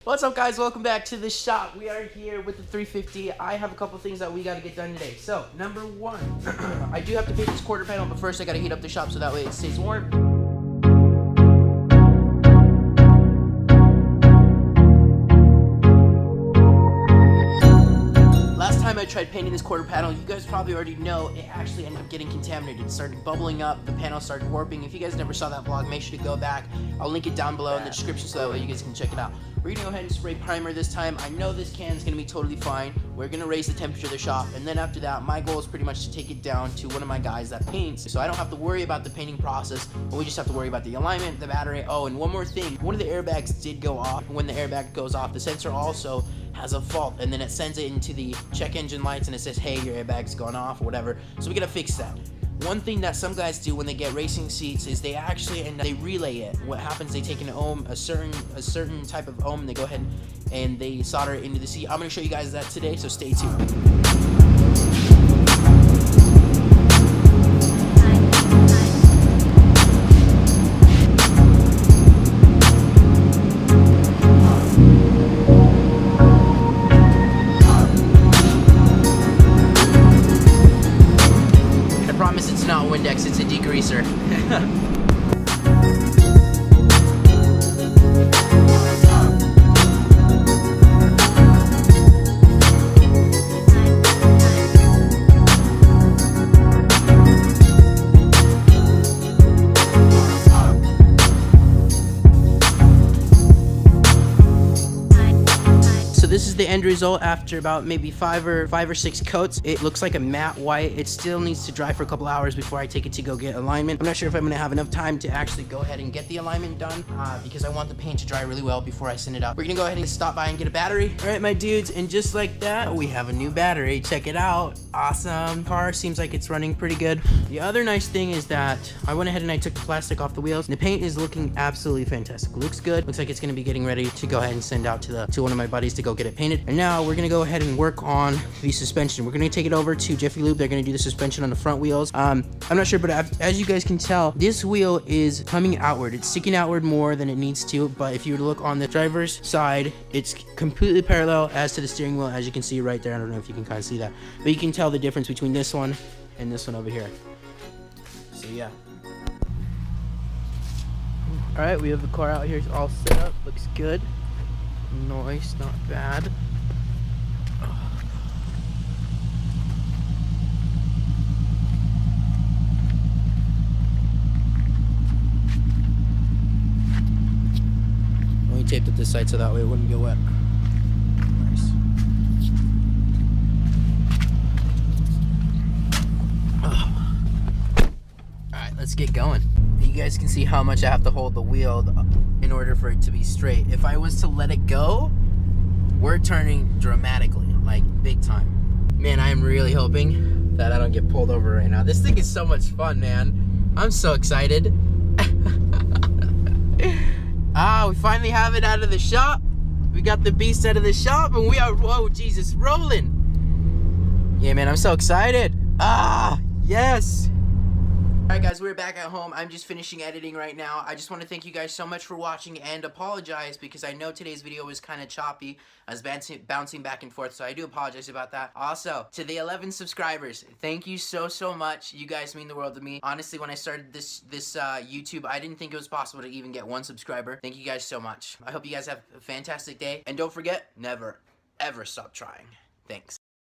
What's up, guys? Welcome back to the shop. We are here with the 350. I have a couple things that we got to get done today. So, number one, I do have to paint this quarter panel, but first I got to heat up the shop so that way it stays warm. Last time I tried painting this quarter panel, you guys probably already know it actually ended up getting contaminated. It started bubbling up, the panel started warping. If you guys never saw that vlog, make sure to go back. I'll link it down below in the description so that way you guys can check it out. We're gonna go ahead and spray primer this time. I know this can is gonna be totally fine. We're gonna raise the temperature of the shop, and then after that, my goal is pretty much to take it down to one of my guys that paints, so I don't have to worry about the painting process, but we just have to worry about the alignment, the battery. Oh, and one more thing, one of the airbags did go off. When the airbag goes off, the sensor also has a fault, and then it sends it into the check engine lights and it says, hey, your airbag's gone off or whatever. So we gotta fix that. One thing that some guys do when they get racing seats is they actually they relay it. What happens, they take an ohm, a certain type of ohm, and they go ahead and they solder it into the seat. I'm gonna show you guys that today, so stay tuned. It's not Windex, it's a degreaser. This is the end result after about maybe five or six coats. It looks like a matte white. It still needs to dry for a couple hours before I take it to go get alignment. I'm not sure if I'm gonna have enough time to actually go ahead and get the alignment done because I want the paint to dry really well before I send it out. We're gonna go ahead and stop by and get a battery. All right, my dudes, and just like that, we have a new battery. Check it out. Awesome. Car seems like it's running pretty good. The other nice thing is that I went ahead and I took the plastic off the wheels. The paint is looking absolutely fantastic. Looks good. Looks like it's gonna be getting ready to go ahead and send out to one of my buddies to go get it painted. And now we're gonna go ahead and work on the suspension. We're gonna take it over to Jiffy Lube. They're gonna do the suspension on the front wheels. I'm not sure, but as you guys can tell, this wheel is coming outward. It's sticking outward more than it needs to, but if you were to look on the driver's side, it's completely parallel as to the steering wheel, as you can see right there. I don't know if you can kind of see that, but you can tell the difference between this one and this one over here. So yeah. All right, we have the car out here all set up. Looks good. Nice, not bad. We taped it this side so that way it wouldn't get wet. Nice. Alright, let's get going. You guys can see how much I have to hold the wheel in order for it to be straight. If I was to let it go, we're turning dramatically, like big time. Man, I am really hoping that I don't get pulled over right now. This thing is so much fun, man. I'm so excited. We finally have it out of the shop. We got the beast out of the shop and we are, whoa, Jesus, rolling. Yeah, man, I'm so excited. Yes. Alright guys, we're back at home. I'm just finishing editing right now. I just want to thank you guys so much for watching and apologize because I know today's video was kind of choppy. I was bouncing back and forth, so I do apologize about that. Also, to the 11 subscribers, thank you so much. You guys mean the world to me. Honestly, when I started this YouTube, I didn't think it was possible to even get 1 subscriber. Thank you guys so much. I hope you guys have a fantastic day. And don't forget, never, ever stop trying. Thanks.